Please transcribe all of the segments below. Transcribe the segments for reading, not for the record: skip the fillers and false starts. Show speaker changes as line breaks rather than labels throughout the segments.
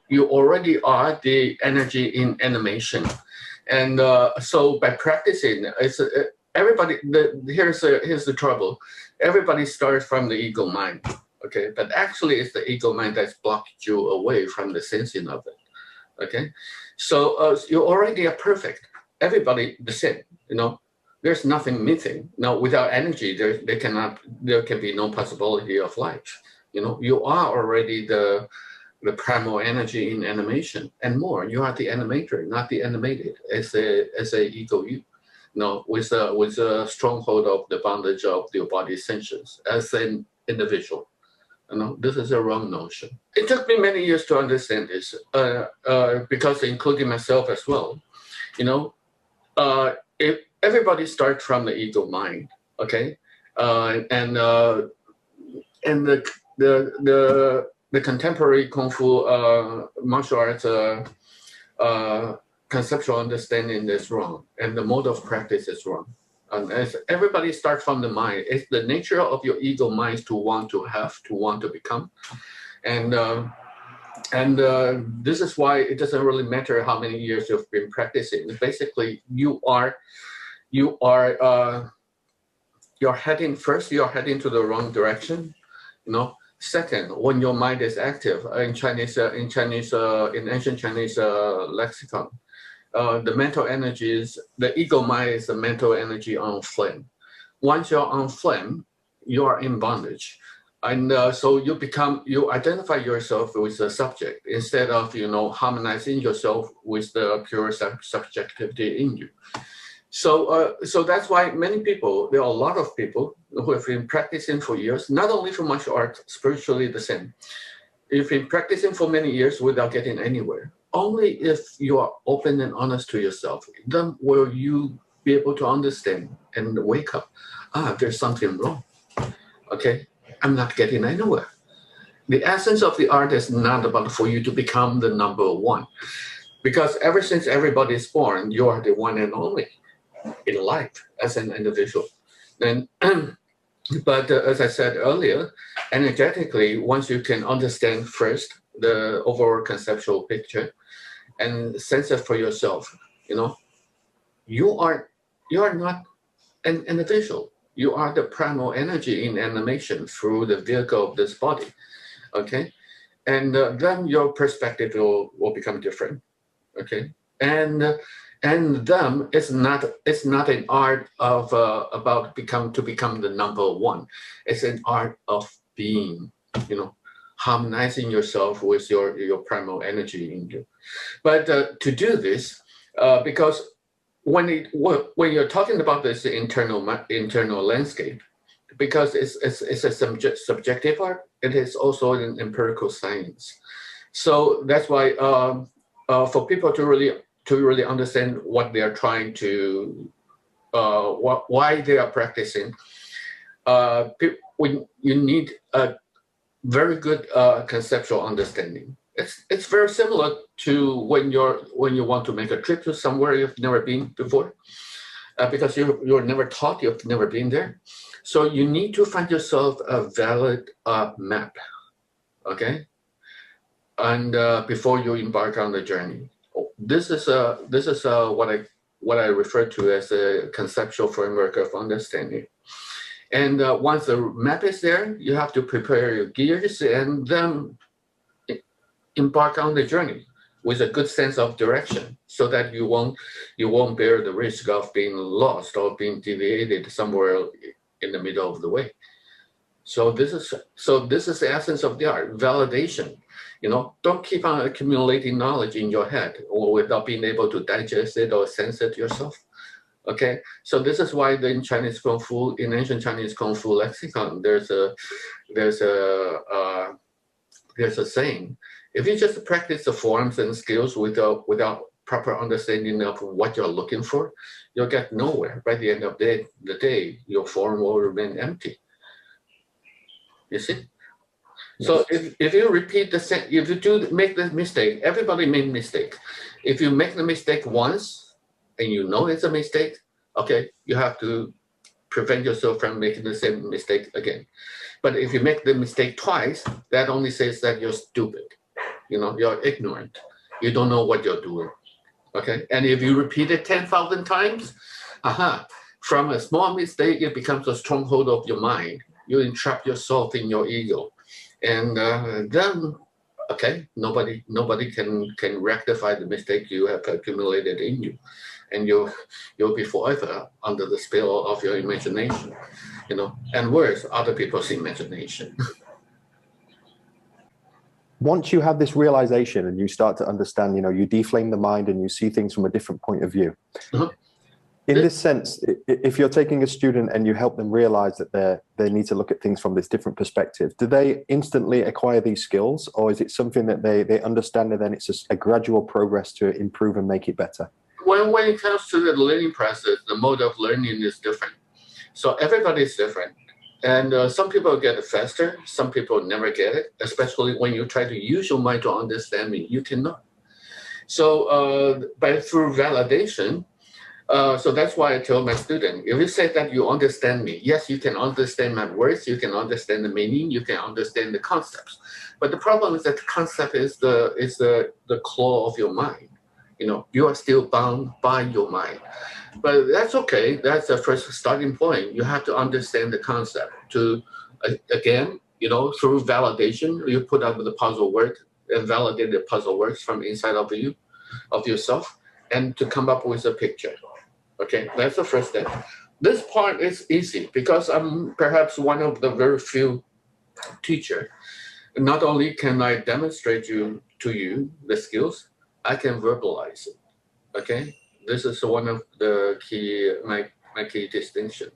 you already are the energy in animation. And so by practicing, everybody, here's the trouble. Everybody starts from the ego mind, okay? But actually it's the ego mind that's blocked you away from the sensing of it, okay? So you already are perfect. Everybody the same, there's nothing missing. Now, without energy, there can be no possibility of life. You are already the primal energy in animation and more. You are the animator, not the animated, as a ego you. With a stronghold of the bondage of your body sensations as an individual. This is a wrong notion. It took me many years to understand this, because including myself as well. If everybody starts from the ego mind, okay, and the contemporary kung fu martial arts conceptual understanding is wrong, and the mode of practice is wrong. And as everybody starts from the mind, it's the nature of your ego mind to want to have, to want to become, and this is why it doesn't really matter how many years you've been practicing. Basically, you're heading to the wrong direction. Second, when your mind is active, in ancient Chinese lexicon, the mental energies, the ego mind is the mental energy on flame. Once you're on flame, you are in bondage. And so you identify yourself with the subject instead of, harmonizing yourself with the pure subjectivity in you. So that's why there are a lot of people who have been practicing for years, not only for martial arts, spiritually the same. You've been practicing for many years without getting anywhere. Only if you are open and honest to yourself, then will you be able to understand and wake up. There's something wrong. Okay, I'm not getting anywhere. The essence of the art is not about for you to become the number one, because ever since everybody is born, you are the one and only in life as an individual. But as I said earlier, energetically, once you can understand first the overall conceptual picture and sense it for yourself, you are not an individual. You are the primal energy in animation through the vehicle of this body, okay? And then your perspective will become different, okay? And then it's not an art of about to become the number one. It's an art of being, harmonizing yourself with your primal energy in you. But to do this, because when you're talking about this internal landscape, because it's a subjective art, it is also an empirical science. So that's why for people to really understand what they are trying to, why they are practicing, when you need a very good conceptual understanding. It's very similar to when you want to make a trip to somewhere you've never been before, because you're never taught, you've never been there. So you need to find yourself a valid map, okay? And before you embark on the journey, this is what I refer to as a conceptual framework of understanding. And once the map is there, you have to prepare your gears and then embark on the journey with a good sense of direction, so that you won't bear the risk of being lost or being deviated somewhere in the middle of the way. So this is the essence of the art: validation. Don't keep on accumulating knowledge in your head or without being able to digest it or sense it yourself. Okay, so this is why in ancient Chinese Kung Fu lexicon, there's a saying: if you just practice the forms and skills without proper understanding of what you're looking for, you'll get nowhere. By the end of the day, your form will remain empty. You see? So if you repeat the same, if you make the mistake, everybody made mistake. If you make the mistake once and you know it's a mistake, okay, you have to prevent yourself from making the same mistake again. But if you make the mistake twice, that only says that you're stupid. You're ignorant. You don't know what you're doing. Okay, and if you repeat it 10,000 times, from a small mistake, it becomes a stronghold of your mind. You entrap yourself in your ego, and then, okay, nobody can rectify the mistake you have accumulated in you, and you'll be forever under the spell of your imagination, and worse, other people's imagination.
Once you have this realization and you start to understand, you deflame the mind and you see things from a different point of view. In this sense, if you're taking a student and you help them realize that they need to look at things from this different perspective, do they instantly acquire these skills, or is it something that they understand and then it's just a gradual progress to improve and make it better?
When it comes to the learning process, the mode of learning is different. So everybody's different. And some people get it faster, some people never get it, especially when you try to use your mind to understand me, you cannot. So through validation, so that's why I tell my student, if you say that you understand me, yes, you can understand my words, you can understand the meaning, you can understand the concepts. But the problem is that the concept is the claw of your mind. You are still bound by your mind. But that's okay. That's the first starting point. You have to understand the concept. Again, through validation, you put up the puzzle work and validate the puzzle works from inside of you, of yourself, and to come up with a picture. Okay, that's the first step. This part is easy because I'm perhaps one of the very few teachers. Not only can I demonstrate to you the skills, I can verbalize it. Okay, this is one of the my key distinction.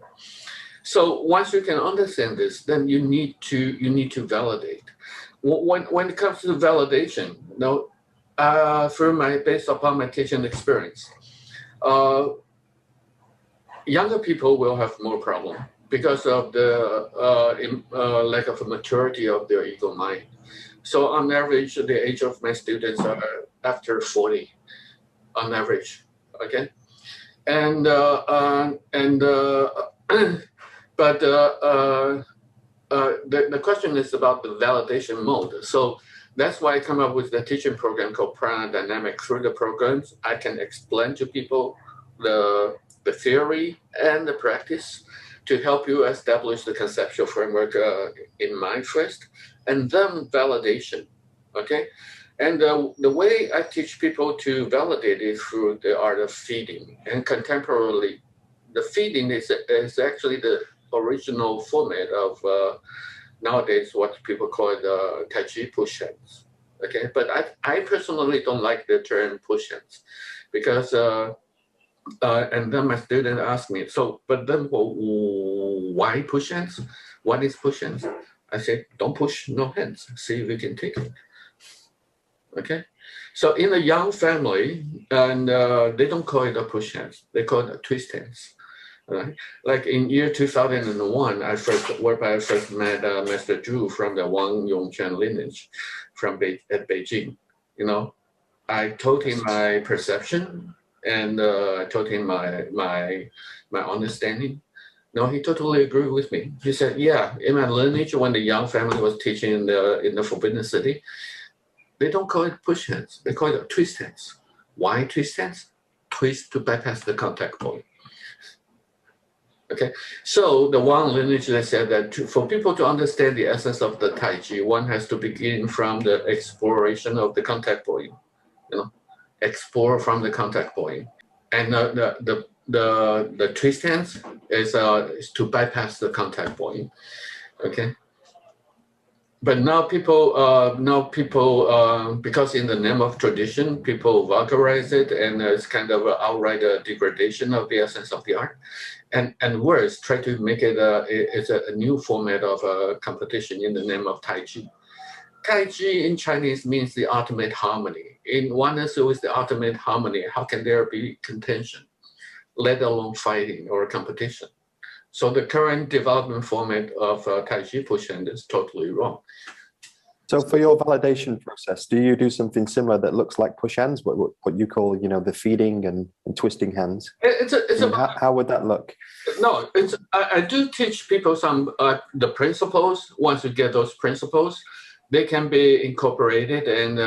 So once you can understand this, then you need to validate. When it comes to validation, based upon my teaching experience, younger people will have more problem because of the lack of maturity of their ego mind. So on average, the age of my students are after 40, on average, okay? And but the question is about the validation mode. So that's why I come up with the teaching program called Prana Dynamic. Through the programs, I can explain to people the theory and the practice to help you establish the conceptual framework in mind first, and then validation, okay? And the way I teach people to validate is through the art of feeding. And contemporarily, the feeding is actually the original format of nowadays what people call the Tai Chi Push Hands, okay? But I personally don't like the term push hands because and then my student asked me, but then why push hands? What is push hands? I said, don't push, no hands. See if you can take it. Okay, so in a young family, and they don't call it a push hands, they call it a twist hands. Right? Like in year 2001, I first met Master Zhu from the Wang Yongquan lineage at Beijing. I told him my perception and I told him my understanding. No, he totally agreed with me. He said, yeah, in my lineage, when the young family was teaching in the Forbidden City, they don't call it push hands, they call it twist hands. Why twist hands? Twist to bypass the contact point. Okay, so the Wang lineage, they said that for people to understand the essence of the Tai Chi, one has to begin from the exploration of the contact point. Explore from the contact point, and the twist hands is to bypass the contact point. Okay. But now people, because in the name of tradition, people vulgarize it, and it's kind of an outright degradation of the essence of the art, and worse, try to make it it's a new format of competition in the name of Tai Chi. Tai Chi in Chinese means the ultimate harmony. In oneness with the ultimate harmony, how can there be contention, let alone fighting or competition? So the current development format of Tai Chi Push Hands is totally wrong.
So for your validation process, do you do something similar that looks like push hands, what you call, the feeding and twisting hands? How would that look?
No, I do teach people some the principles. Once you get those principles, they can be incorporated and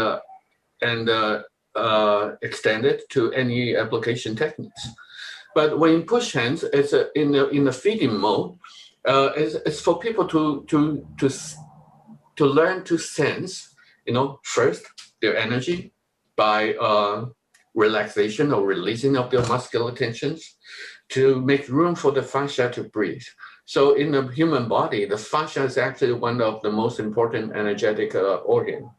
extended to any application techniques. But when you push hands, it's in the feeding mode. It's for people to learn to sense, first their energy by relaxation or releasing of their muscular tensions, to make room for the fascia to breathe. So in the human body, the fascia is actually one of the most important energetic organ.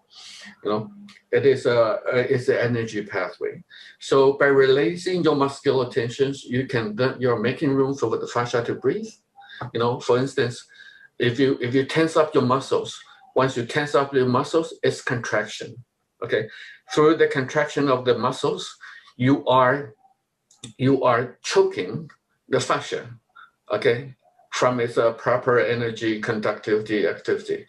It is it's the energy pathway. So by releasing your muscular tensions, you're making room for the fascia to breathe. For instance, if you tense up your muscles, once you tense up your muscles, it's contraction. Okay, through the contraction of the muscles, you are choking the fascia. Okay, from its proper energy, conductivity, activity.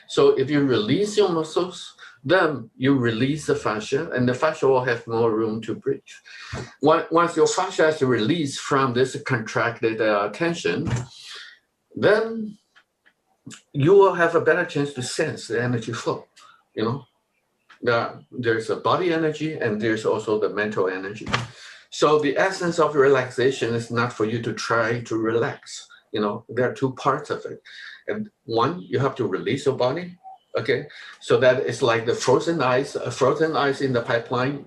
So if you release your muscles, then you release the fascia, and the fascia will have more room to breathe. Once your fascia is released from this contracted tension, then you will have a better chance to sense the energy flow. There's a body energy and there's also the mental energy. So the essence of relaxation is not for you to try to relax. There are two parts of it. And one, you have to release your body. Okay, so that is like the frozen ice in the pipeline,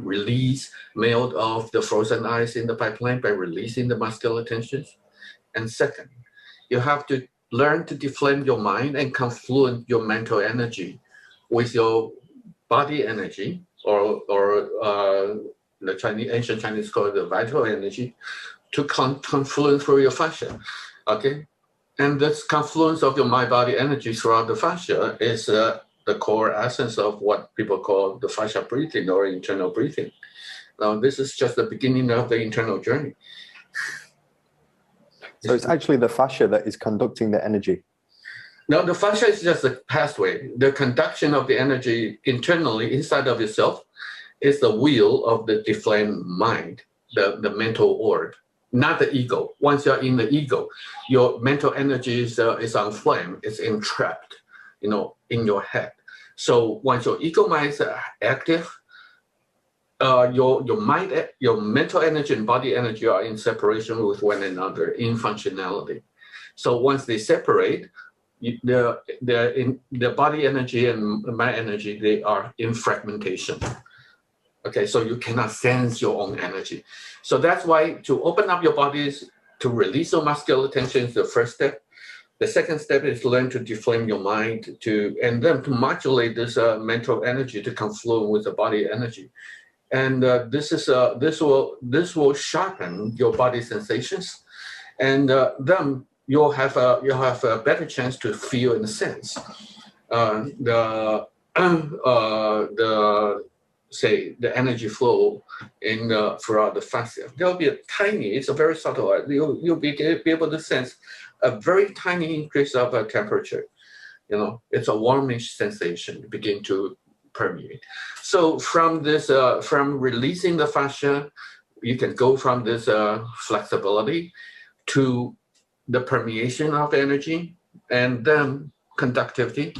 melt off the frozen ice in the pipeline by releasing the muscular tensions. And second, you have to learn to deflame your mind and confluent your mental energy with your body energy, or the ancient Chinese call it the vital energy, to confluence through your fascia. Okay, and this confluence of your mind-body energy throughout the fascia is the core essence of what people call the fascia breathing or internal breathing. Now, this is just the beginning of the internal journey.
So it's actually the fascia that is conducting the energy.
No, the fascia is just a pathway. The conduction of the energy internally inside of yourself is the wheel of the deflamed mind, the mental orb, not the ego. Once you're in the ego, your mental energy is on flame, it's entrapped, in your head. So once your ego mind is active, your mind, your mental energy and body energy are in separation with one another in functionality. So once they separate, the body energy and mind energy, they are in fragmentation. Okay, so you cannot sense your own energy. So that's why to open up your bodies, to release your muscular tension is the first step. The second step is to learn to deflame your mind, and then to modulate this mental energy to confluent with the body energy. And this will sharpen your body sensations, and then you'll have a better chance to feel and sense the energy flow throughout the fascia. There'll be it's a very subtle. You'll be able to sense a very tiny increase of temperature. It's a warmish sensation begin to permeate. So from this, from releasing the fascia, you can go from this flexibility to the permeation of energy, and then conductivity,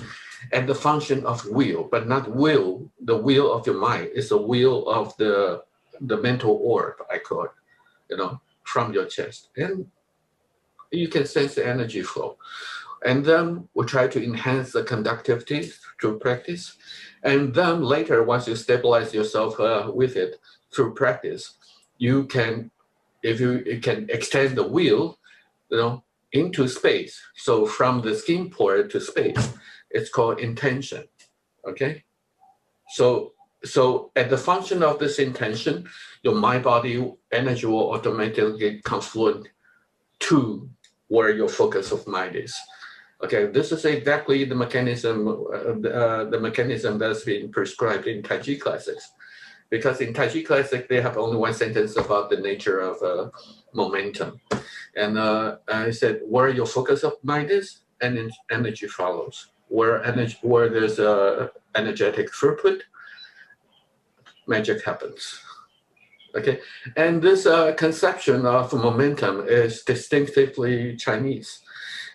and the function of will, but not will, the will of your mind. It's the will of the mental orb, I call it, from your chest. And you can sense the energy flow. And then we try to enhance the conductivity through practice. And then later, once you stabilize yourself with it through practice, you can extend the will, into space. So from the skin pore to space, it's called intention. Okay. So at the function of this intention, your mind-body energy will automatically confluent to where your focus of mind is. Okay, this is exactly the mechanism that's been prescribed in Tai Chi classics. Because in Tai Chi classic, they have only one sentence about the nature of momentum. And I said, where your focus of mind is, and energy follows. Where there's energetic throughput, magic happens. Okay, and this conception of momentum is distinctively Chinese.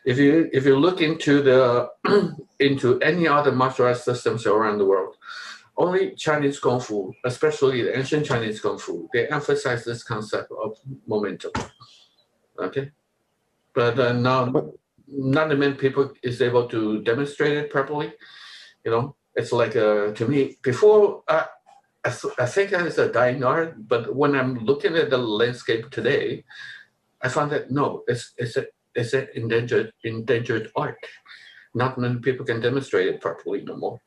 If you look into the into any other martial arts systems around the world, only Chinese Kung Fu, especially the ancient Chinese Kung Fu, they emphasize this concept of momentum. Okay, but now not many people is able to demonstrate it properly. You know, it's like to me before. I think that is a dying art, but when I'm looking at the landscape today, I found that no, it's an endangered art. Not many people can demonstrate it properly no more.